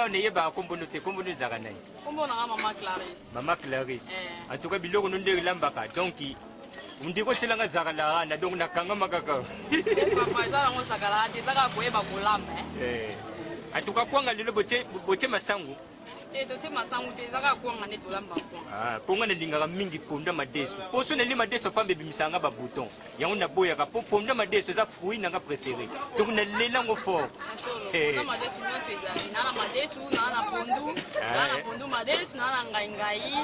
on est à communauté, communauté Zaganay. Comment on a maman Clarisse? Maman Clarisse. En tout cas, Bilo, nous devons l'embaka. Donc, on dit que c'est la Zagala, donc on a quand même un cacao. Papa, ça, on s'agala, c'est ça qu'on est bakulam. En tout cas, quand on a le boté masangu. Et de ces masangu, c'est ça qu'on a net lamba. Ah, pour on a l'inga mingi ponda madeso. Pour ce n'est pas madeso femme bimisanga ba bouton. Ya on a boya pour ponda madeso ça fruit n'a préféré. Donc on a l'élan au fort. Na madeso na fezali, na madeso na pondu madeso na ngai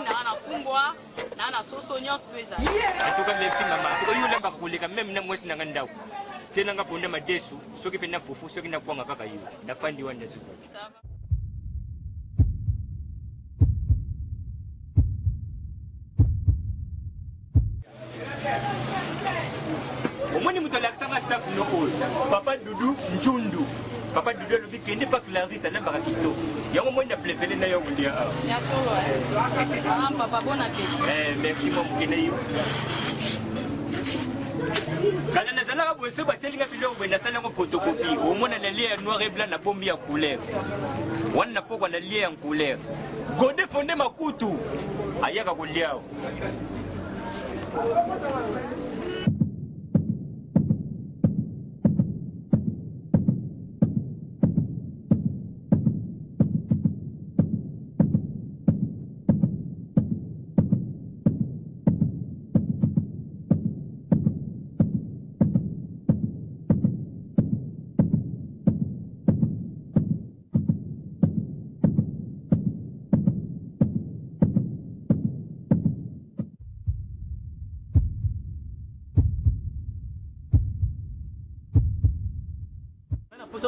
na kumbwa, na soso nyos twezali. En tout cas merci maman. En tout cas yo lamba kuleka même na mwesi na ngandao. Tena nga ponda madeso, soki pena fufu, soki na kwanga kaka yo. Na fandi wanda zuzu. Omoni muto laksanga staff no all. Papa Dudu Njundu. Papa Dudu lobi kende pa Clarisse na bakito. Yango moi na plefele na yo ndia. Ya solo ah papa bon appétit. Merci mon mukene yo. Kana nazala bo so batelinga biloko bena sala ngo photocopie. Omona na lia noir et blanc na bombi ya couleur. Wana poko na lia en couleur. Gode fonde makutu. Ayaka kuliao.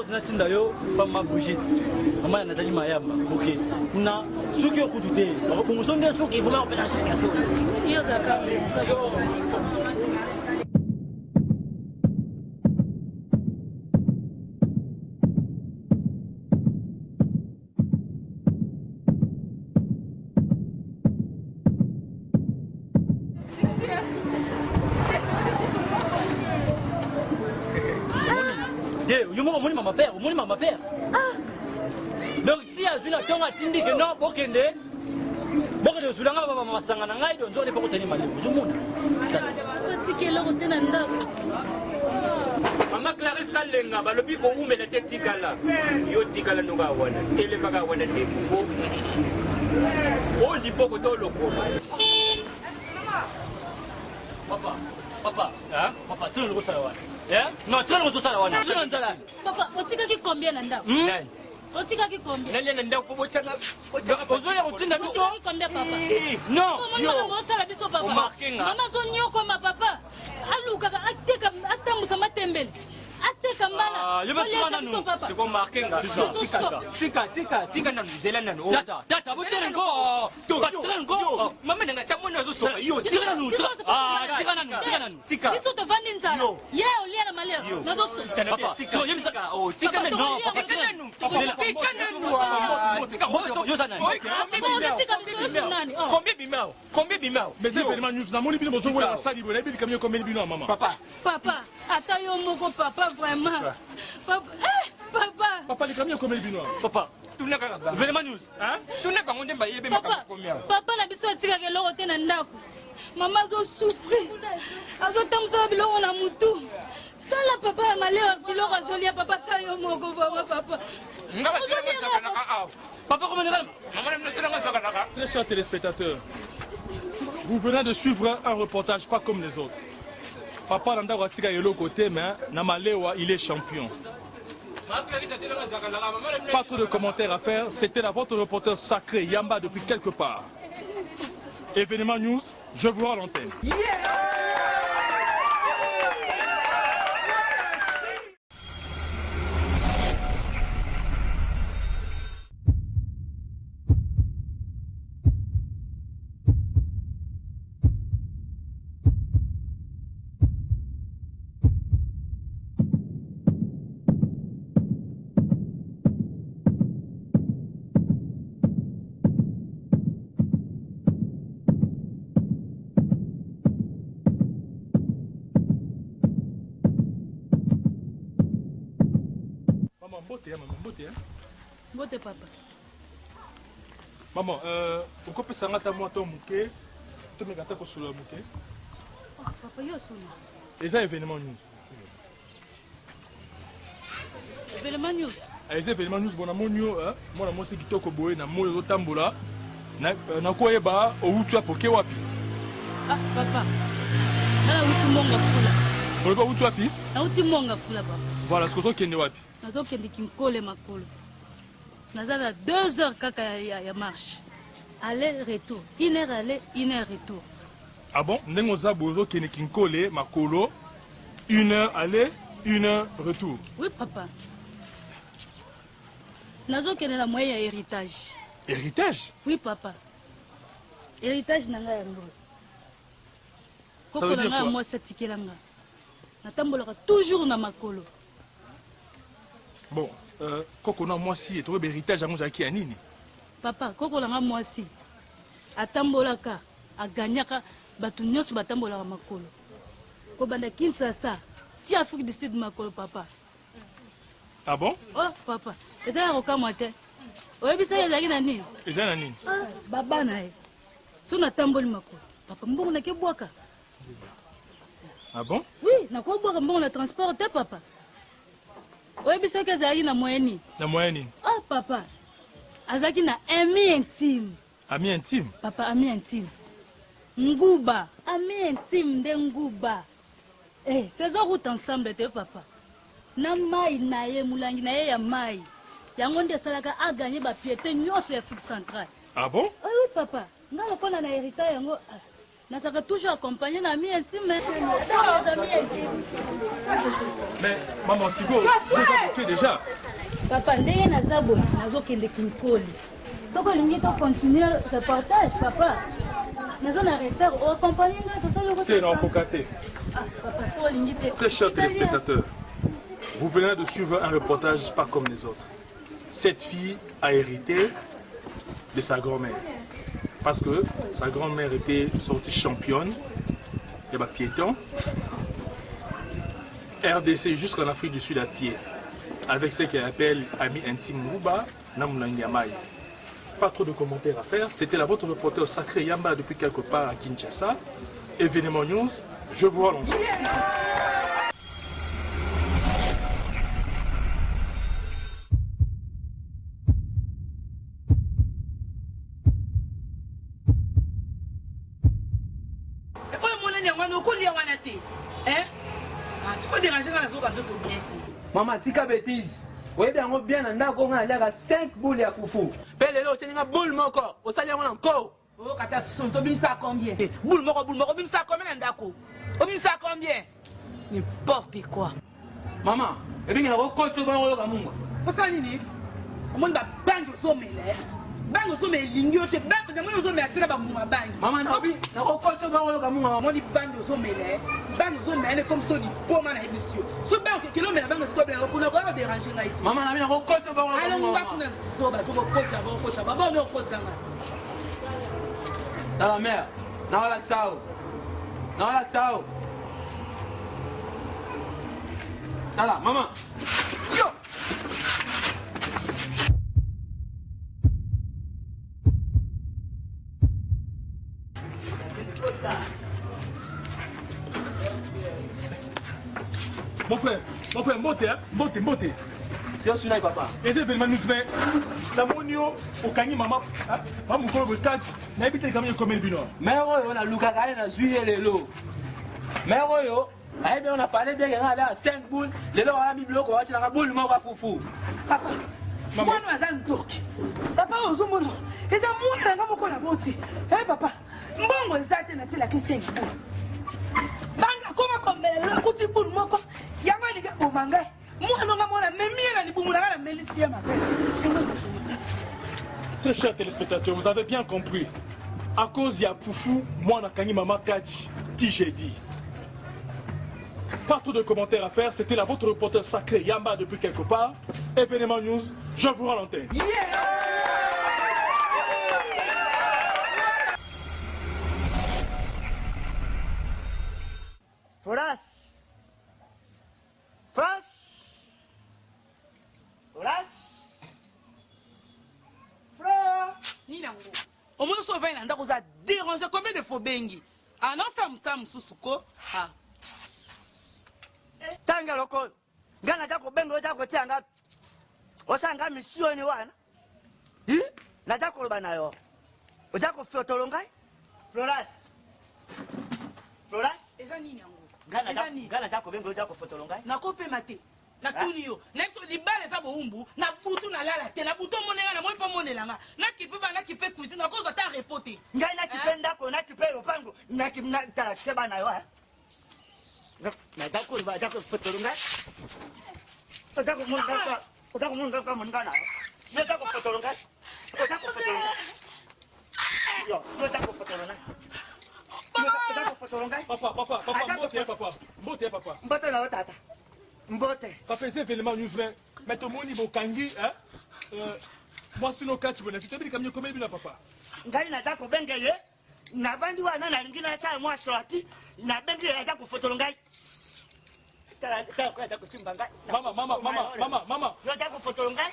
Natinda yo pas ma bougie maman nazali mayamba OK na suki okutute bongo sonde suki vraiment on peut la suki yo d'accord au moins maman père. Donc si à une action à Tindi que non, pour qu'elle ait, bon que je suis là, maman sangana ngai, donc on est pas content mal. Je monte. C'est que l'on tient là. Maman Clarisse Kalenga, bah le but pour vous mais la tête tigala, yo tigala no ga wana, tele baga wana te fugo. On dit pas que toi le coup. Papa, hein? Papa, tu le sais wana. Non, tu ne sais wana. Papa, on tient qui combien là-dedans? On tient qui combien? Nani nenda pour tchanga. Ozoya kutinda biso. Combien papa? Non. Maman ça la biso papa. Maman son nyo comme papa. Aluka ateka atamusa matembele. Ateka mbala. Yo ba nanu. C'est comme marqué nga. Tika nanu zela nanu. Tata botela ngo. Botela ngo. Mama nanga tamona zo so. Yo tika nanu. Tika nanu. Tika. Biso to vandi nzala. Ye olia na malero. Nazo papa. So yemsaka. Oh, tika nanu. Non, papa tika nanu. Tika nanu. Tika ho yo sana. Combien bimao? Mais c'est vraiment nous na moni bino bozo wala sali bo na bi kamyo combien bino maman. Papa, ata yo moko papa vraiment. Papa les kamyo combien bino. Papa, tu n'as pas vraiment news. Hein? Tu n'as pas on ba yebe makamba combien. Papa na biso tika ke loko te na ndako. Maman zo souffrir. Azo tamsa biloko na mutu. Sala papa malheur biloko azolia papa ta yo moko papa. Ngaba tira ngaka. Papa comment Très chers téléspectateurs, vous venez de suivre un reportage pas comme les autres. Papa Nanda Watika est l'autre côté, mais Namalewa, il est champion. Pas trop de commentaires à faire, c'était la votre reporter sacré Yamba depuis quelque part. Événement News, je vous rends l'antenne. Bote papa. Maman, pourquoi peut ça ngata moi ton mouké? Tu me gâtes sur le mouké? Papa, yo solo. Et ça événement news. Événement news. Les événements news bon amonio moi moi c'est kitoko boye na moyo tambola na koyeba outu apoke wapi. Ah papa. Na uti monga fula. Oleba outu wapi? Na uti monga fula papa. Voilà ce que tu kende wapi? Nazo kende kinkole makolo. Nazala 2 heures kaka ya marche. Aller retour. 1 heure aller, 1 heure retour. Ah bon? Ndengo za bozo kende kinkole makolo 1 heure aller, 1 heure retour. Oui papa. Nazo kende la moyen ya héritage. Héritage? Oui papa. Héritage nanga yango. Ça veut dire quoi? Moi satikelanga. Natambolaka toujours na makolo. Bon, koko na moi si et toi héritage à moi qui a nini? Papa, koko langa moi si. Atambolaka, aganyaka batu nyonso batambolaka makolo. Ko banda Kinshasa, ti Afrique du Sud makolo papa. Ah bon? Oh papa, eza ya kokamwa te. Oyebisa ezalaki na nini? Eza na nini? Baba na ye. So natamboli makolo. Papa mbongo nakebwaka. Ah bon? Oui, nakobwaka mbongo na transport te papa. Oyebisa ke ezalaki na moyeni. Na moyeni? Oh papa, azalaki na ami intime. Ami intime? Papa, ami intime. Nguba, ami intime de Nguba. Eh, faisons route ensemble te papa. Na mai na ye mulangi na ye ya mai. Yango nde salaka a gagné ba piété nyonso ya Afrique centrale. Ah bon? Ah oui papa, nga lokola na héritage yango. Nasaka toujours accompagné na ami intime. Mais maman Sigo, tu es déjà. Papa, ndenge naza boye nazokende kinkoli. Soko lingi to continuer reportage papa. Nazo na retard o accompagner nga to sala ko. C'est l'enfocaté. Ah papa, soko lingi te. Très chers téléspectateurs, vous venez de suivre un reportage pas comme les autres. Cette fille a hérité de sa grand-mère. Parce que sa grand-mère était sortie championne de piéton. RDC jusqu'en Afrique du Sud à pied. Avec ce qu'elle appelle ami intime Mouba, Namunangamai. Pas trop de commentaires à faire. C'était la votre reporter sacré Yamba depuis quelque part à Kinshasa. Événement News, je vous relance. Maman, tika bêtise. Oui, bien, on bien, on a encore 5 boules à foufou. Belle, tu as une boule, moko. Au salaire, on a encore. Oh, kata, son, tu ça combien? Boule, moko, ça combien, d'accord? Ça combien? N'importe quoi. Maman, et bien, on a encore tout le monde à moi. Pourquoi ça, Nini? On a bang au sommet, bang au sommet, l'ingio, c'est bang, on a sommet à tirer à mon bang. Maman, on a encore tout le monde à moi. On dit bang au sommet, bang au sommet, comme ça, dit, pour ma émission. Ce bang, kilomètre, bang, c'est quoi, on a vraiment dérangé là. Maman, on a encore tout le monde à moi. Allons, on va pour nous, ça va, on va dans la mer, dans la sao, dans la sao. Voilà, maman. Yo. Mon frère, mbote. Je suis là, papa. Et c'est vraiment nous faire. La monio, au cani, maman. Maman, vous avez catch. N'habitez quand même comme le bino. Mais on a Lucas, on a suivi les lots. Mais on a parlé bien, on a 5 boules. Les lots, on a mis bloc, on a tiré la boule, on va foufou. Papa, moi, nous avons un doc. Papa, on a mon et ça montre qu'on a voté. Eh, papa, bon, ça, c'est la question. Banga, comment le petit boule, moi, quoi. Il y a pas de gars pour manga. Moi, non, moi, la même mire, pour la mélicia, ma belle. Très chers téléspectateurs, vous avez bien compris. À cause de Poufou, moi, on a gagné Maman Kachi, j'ai dit. Pas trop de commentaires à faire, c'était la votre reporter sacré Yamba depuis quelque part. Événement News, je vous rends l'antenne. Foras. yango omoni so ovai na ndako oza déranger combien de fois bengi anaosamusa mosusu ko tanga loko nga naja kobenga oja kotianga osanga misioni wana naja koloba na yo oja kofotolo ngai Floras eza nini yango nga naja kobenga oja kofotolo ngai nakopema te natuni yo nayebi so libala eza bowumbu na butu nalala te na butu omonenga na moi mpo monelanga nakipe bana nakipe cuisine nakozwa ta repo te ngai nakipe ndako nakipe lopango tala kite bana yo naja koloba oja kofotolo ngai oja komonga kwa moninga na yo oja kofotolo ngai oja kofotolo ngai yo oja kofotolo ngai Papa. Mbote na otata. Mbote. Papa, c'est événement news, mais tout le monde est kangi, hein? Moi, sinon, quand tu veux, tu te dis comme combien de papa? Ngai na tako bengele, na bandi wana na lingina cha mwa shorti, na bengele na tako fotolo ngai. Tala kwa tako chimba ngai. Mama. Yo tako fotolo ngai.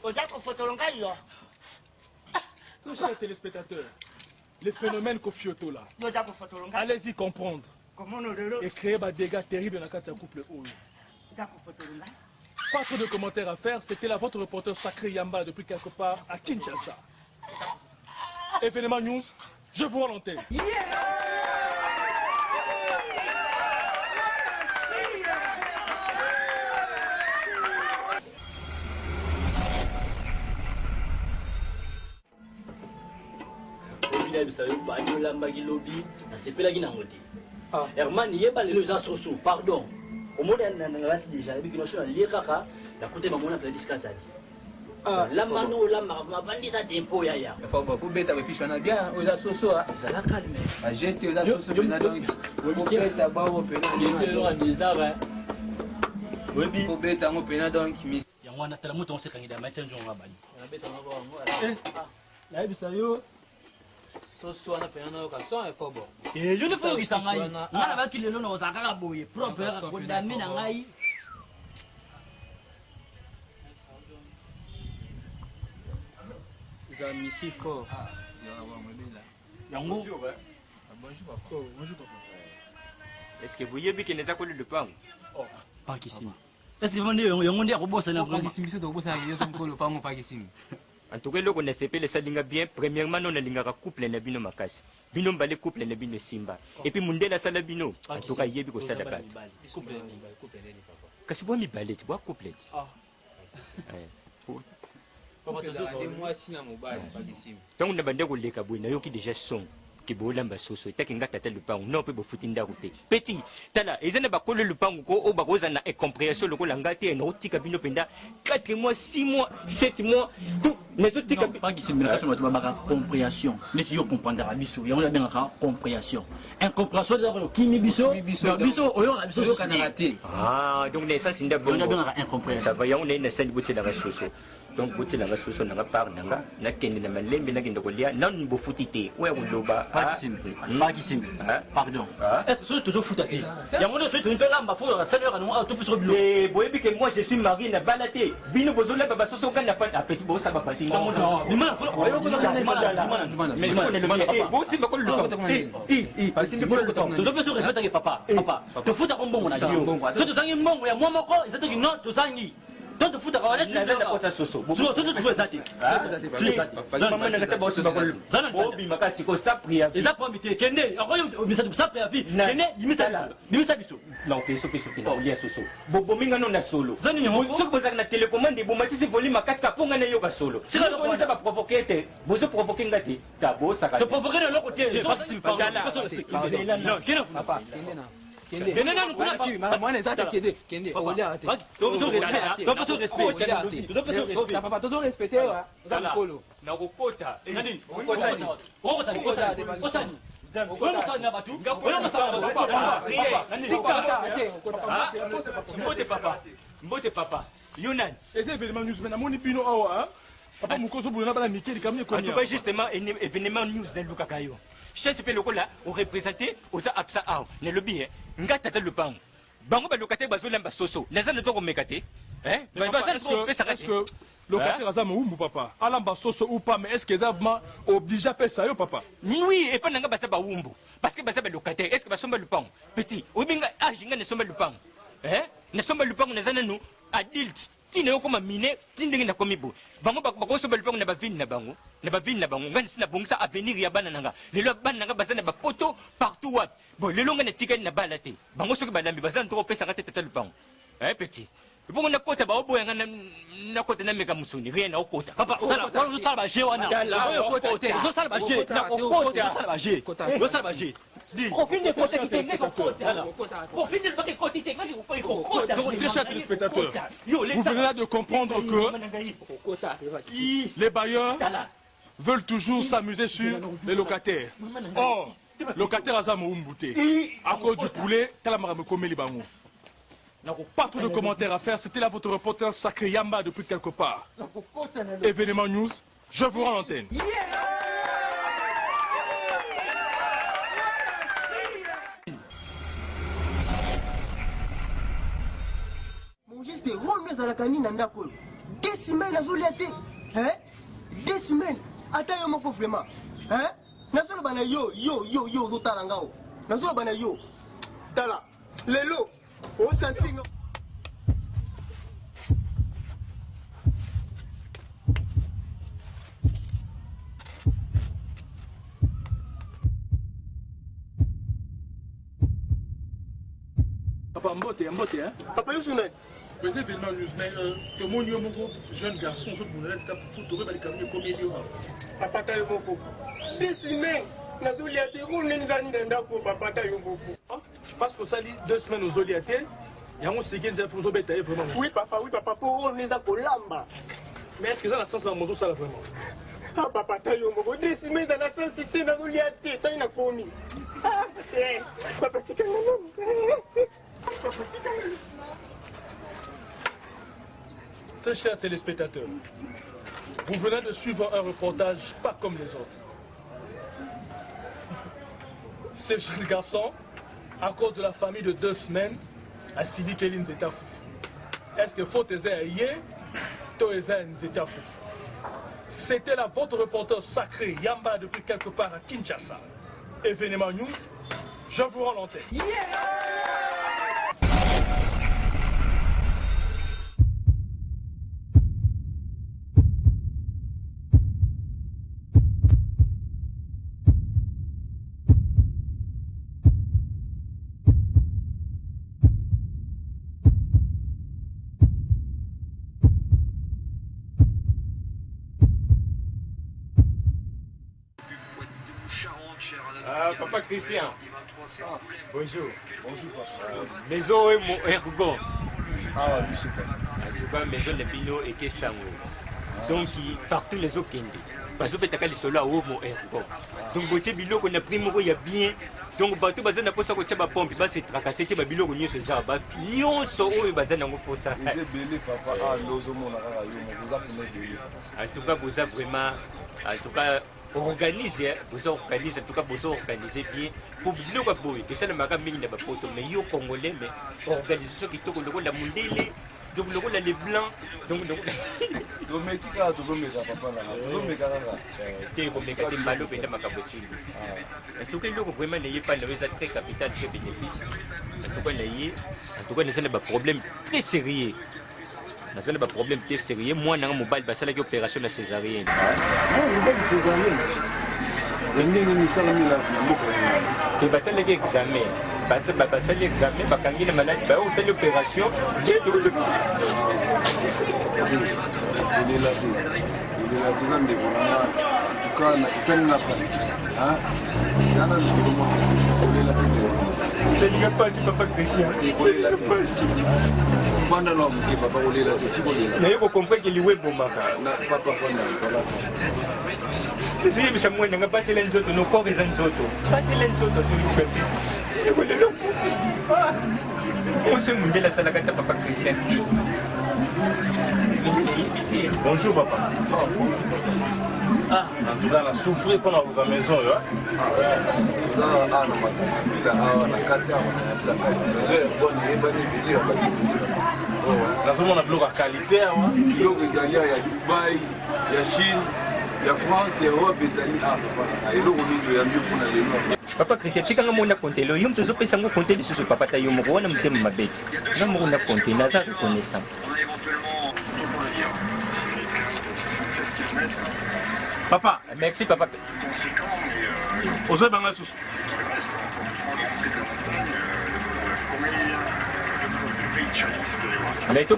O tako fotolo ngai yo. Chers téléspectateurs, les phénomènes Kofioto là, allez-y comprendre et créer des dégâts terribles dans le couple. Pas trop de commentaires à faire, c'était là votre reporter sacré Yamba depuis quelque part à Kinshasa. Événement News, je vous rends l'antenne. Herman yeba lelo za soso pardon omoda na lati déjà bi kino na liekaka la côté mamona la discasadi la mano la mabandi sa tempo ya faut beta puis on a bien aux soso ça la calme a jeter aux soso pena donc faut beta ba o pena ni des oui faut beta mo pena donc mis yango na tala muto on se kangida match njonga bani na beta ngo la ebisa yo soso na pena na ka son e faut bon je ne peux pas ngai ngana ba kilelo no za ka boye propre ko dami na ngai za misi fort yango bonjour papa est-ce que vous yebi que neza ko le pango pas kisim est-ce que yango ndia ko bossa na pas kisim biso to bossa na yeso mkolo pango pas kisim. En tout cas, le on SCP salinga bien. Premièrement, non linga couple na bino makasi. Bino mbale couple na bino simba. Et puis mundela sala bino. En tout cas, yebi ko sala ka. Couple ni papa. Kasi bo mi balé, tu bois couple. Ah. Papa de moi si na mobile pas kisim. Donc na bande ko leka boy na yoki déjà son. Ki bolamba soso etaki ngata tata lupango non pe bofutinda route petit tala ezana bakolo lupango ko o bakoza na incompréhension lokola ngati na otika bino penda 4 mois 6 mois 7 mois tout mais otika pas kisimira kaso ba baka compréhension neti yo comprendre biso yango la benga compréhension incompréhension de ko kimi biso oyo biso yo kana raté donc na essence nda bon on a benga incompréhension ça va yango na sali bote la soso donc bote la soso na part nanga na kende na malembe na kende ko lia nan bo futite oya kuloba pas kisimbi pardon est-ce que tu fouta ti yango no soto nto lamba fo la seigneur no tout plus bilo et boyebi que moi je suis marié na balate bino bozola baba soso kana fa petit bo saba pasi non dimana fo oyo ko dimana mais on est le bien bo si bakolo le pas kisimbi to plus respecte que papa te fouta ko mbongo na dio to zangi mbongo ya mwa moko izataki non to zangi donc futa ka wala nazenda kosa soso soso tu fais ça ti maman na kata bosi bakolo bobi makasi ko sapria eza pomité kende akoyo bisa sapria vi kende limisa biso non ke so peso kina olia soso bobo minga no na solo zani ni mo so poza na télécommande bo matisi volume makasi ka ponga na yoga solo sika ko ni ba provoquer te bozo provoquer ngati ta bosa ka te provoquer le loko te non kina papa kende na nkuna pa mwana zata kende olia ate to respect papa to respecter wa za mkolo na kokota nani okota na batu mbote papa Yunan et c'est événement news maintenant moni bino awa papa mukoso bulona bana mikeli kamne ko en tout cas justement événement news de Lukakayo chef pe lokola o représenter oza absa aw ne lobi ngata ta lupango bango ba lokate bazolamba soso lazana to ko mekate Est-ce que locataire aza moumbu papa alamba soso ou pas, mais est-ce que vraiment obligé à payer ça papa? Oui, et pas nanga basa ba wumbu parce que basa ba locataire. Est-ce que ba somba lupango petit obinga ajinga ne somba lupango ne somba lupango nazana nu adulte tine okoma mine tindenge na komibo bango ba somba lupango na ba vini na bango ngani sina bongisa avenir ya bana nanga lelo bana nanga basa na ba poto partout wat bon lelo ngana tikani na bala te bango soki balambi bazana to pesa ngate tata lupango petit. Bon, on a côté bah au bout on a côté na mega musuni rien na okota papa on sala ba jewana on sala ba je na okota on sala ba je profil de côté qui te okota profil de côté qui te okota. Donc très chers téléspectateurs, vous venez là de comprendre que les bailleurs veulent toujours s'amuser sur les locataires. Or locataire azamo umbute à cause du poulet talamara me komeli bango. Pas trop de commentaires à faire, c'était là votre reporter Sacré Yamba depuis quelque part. Événement News, je vous rends l'antenne. Mon geste est remis à la canine en d'accord. 2 semaines à Zoliaté. 2 semaines. Attends, mon coffre vraiment. Nasola bana yo, zotalangao. Nasola bana yo. Tala. Lelo. Oh, santing. Papa, mbote, hein? Papa, yo sounet. Vous êtes événement news, mais que mon jeune garçon, je vous l'ai dit, pour trouver les camions comme il y aura. Papa, t'as eu beaucoup. 2 semaines. Nazoliaté, roule les années d'Andako, papa, t'as eu beaucoup. Parce que ça dit 2 semaines aux Zoliaté. Oui, papa, pour on est à Colamba. Mais est-ce que ça a sens dans mon dos, ça vraiment? Ah, papa, t'as eu mon décimé dans la cité dans l'Oliaté, t'as une commis. Ah, papa, tu connais non. Très chers téléspectateurs, vous venez de suivre un reportage pas comme les autres. Ce jeune garçon, à cause de la famille de 2 semaines, a suivi que l'Inzeta Foufou. Est-ce que faut essayer to Nzeta Foufou? C'était là votre reporter sacré Yamba depuis quelque part à Kinshasa. Événement News, je vous rends l'antenne. Papa Christian. Bonjour. Bonjour papa. Maison et mon ergon. Ah, je sais pas. Maison de Bino et Kessango. Donc partout les autres Kendi. Parce que peut-être que cela au mon ergon. Donc boté bilo qu'on a pris mon il y a bien. Donc bateau bazana pour ça que tu vas pomper, bah c'est tracasser tu vas bilo qu'on y se ça bah nion so o bazana pour ça. Vous êtes belé papa ah lozo mon ara yo vous apprenez belé. En tout cas vous avez vraiment en tout cas organiser, vous organisez, en tout cas vous organisez bien pour dire quoi pour et ça ne m'a pas mis dans ma photo mais yo congolais mais organisation qui tourne le la mondele donc le rôle les blancs donc mais qui a toujours mes papa là toujours mes gars t'es comme les gars malo ben ma possible en tout cas le vraiment n'ayez pas le résultat très capital de bénéfice en tout cas n'ayez c'est pas problème très sérieux. Parce que le problème très sérieux, moi, dans mon mobile, c'est l'opération de césarienne. Ah, césarienne. Tu vas faire l'examen. Parce que l'examen, quand il est malade, c'est l'opération. En tout cas, ça n'a pas passé. Papa Christian. Pendant l'homme qui va pas rouler la tête, il faut comprendre qu'il est bon. Papa je suis venu à moi, je n'ai pas de l'enzoto, nos corps sont enzoto. Pas de l'enzoto, s'il vous plaît. On se monte la salle à Papa Christian. Bonjour papa. Ah, en tout cas, on a souffert pendant la maison. nazomona biloko ya qualité awa biloko ezali ya Dubaï ya Chine ya France Europe ezali papa eloko nini toyambi mpona lelo papa Christian tikanga mona konte lo yo mtu zopesa ngo konte lisusu papa ta yo moko wana mutema mabeti na moko na konte naza reconnaissant. Papa. Merci papa. Ozo banga susu. Mais to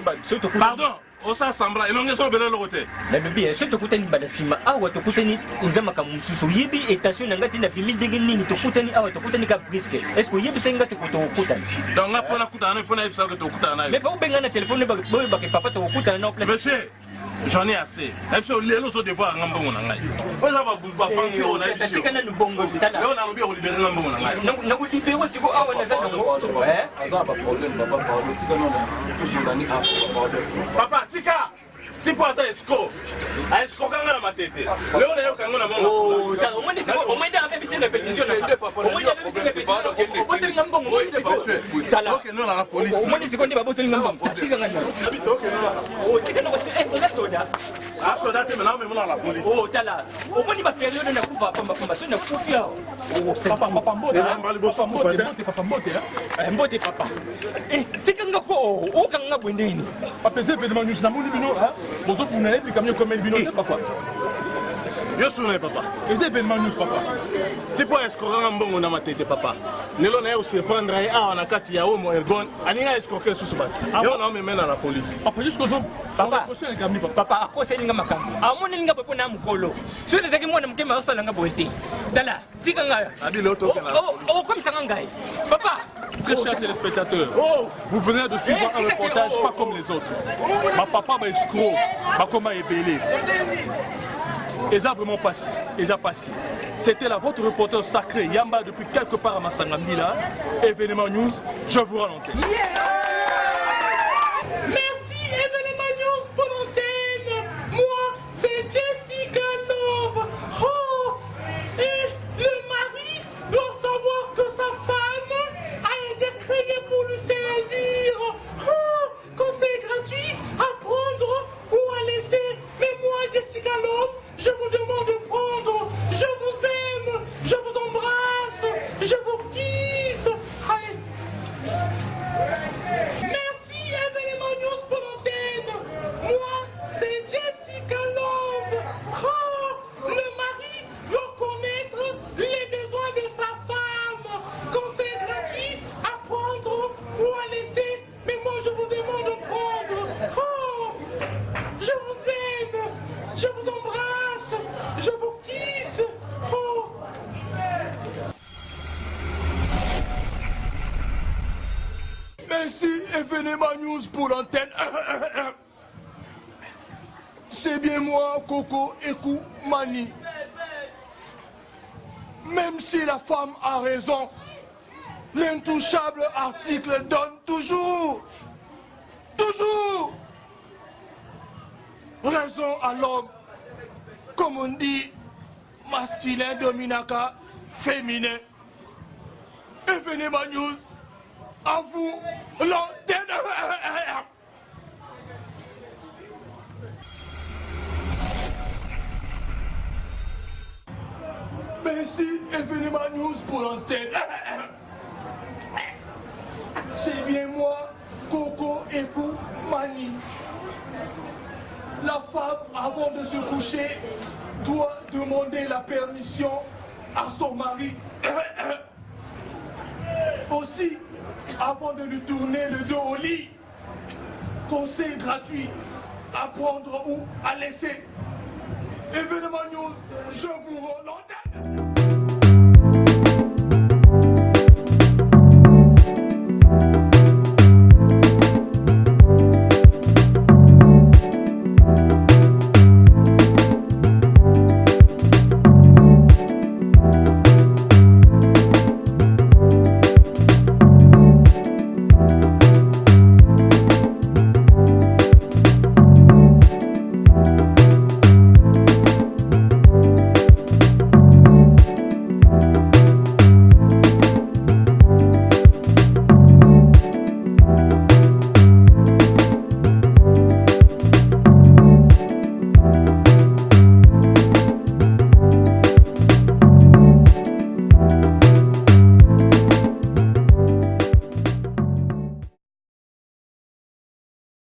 pardon, osa sambla elonge so bela lokote. Na bibi, so to kutani badasima awa to kutani nzama ka mususu yibi etation ngati na bimi ndenge nini to kutani awa to kutani ka briske. Est-ce que yibi senga to kutani? Donc nga pona kutana fona yibisa to kutana. Mais faut benga na téléphone ba ba ke papa to kutana na place. Monsieur, j'en ai assez. Est-ce que les autres devoir ngambongo na ngai? Oza ba fanti ona yibisi. Tikana nubongo tala. Leo na lobi o libérer ngambongo na ngai. Na ku libérer siko awa na zana ngo. Aza ba problème papa Paulo tikana na tout sondani papa tika tipo asa esco a esco kanga na matete leo na yo kanga na mama oh ta o mani siko o mani da be bisi répétition na papa o mani da be bisi répétition o bote ngambongo o mani tala OK non la police o mani siko ndi ba bote ngambongo tika ngana habito OK non o tika no est-ce que soda ah soda te maintenant mais la police oh tala o mani ba période na kufa pamba so na kufia o papa mbote papa mbote papa tika ngako o kanga bwendeni apese événement news na moni bino bozo funele bi kamyo comme bino c'est papa yo suna papa les événements news papa tipo escoranga mbongo na matete papa lelo na yo surprendre ai awa na kati ya omo ergon aninga escorker susu ba yo na me na la police papa jusqu'au jour papa papa akose ninga makambo amoni ninga pepo na mukolo so les zaki mwana mukema osala nga boete dala tika nga abilo toke na oh comme ça ngai papa. Très chers téléspectateurs, vous venez de suivre un reportage pas comme les autres. Ma papa m'a escroc, ma coma est belé. Et ça a vraiment passé, C'était la votre reporter sacré Yamba depuis quelque part à Masangambila. Événement News, je vous rends l'antenne. Merci Événement News pour l'antenne. Moi, c'est Jessica Love. Oh, et le mari doit savoir que sa femme a été créée pour lui servir. Oh, quand c'est gratuit, à prendre ou à laisser. Mais moi, Jessica Love, je vous demande de prendre. Je vous aime, je vous embrasse, je vous kiss. Allez. Merci Événement News pour l'antenne. Moi, c'est Jessica Love. Oh, le mari doit connaître les besoins de sa femme. Quand c'est gratuit, à prendre ou à laisser. Mais moi, je vous demande de prendre. Oh, je vous aime, je vous embrasse, je vous kiss. Oh. Merci Événement News pour l'antenne. C'est bien moi, Coco Ekou Mani. Même si la femme a raison, l'intouchable article donne toujours raison à l'homme. Comme on dit, masculin dominaka, féminin. Événement News, à vous l'antenne. Merci Événement News pour l'antenne. C'est bien moi, Coco Ekou Mani. La femme, avant de se coucher, doit demander la permission à son mari. Aussi, avant de lui tourner le dos au lit, conseil gratuit à prendre ou à laisser. Événement News, je vous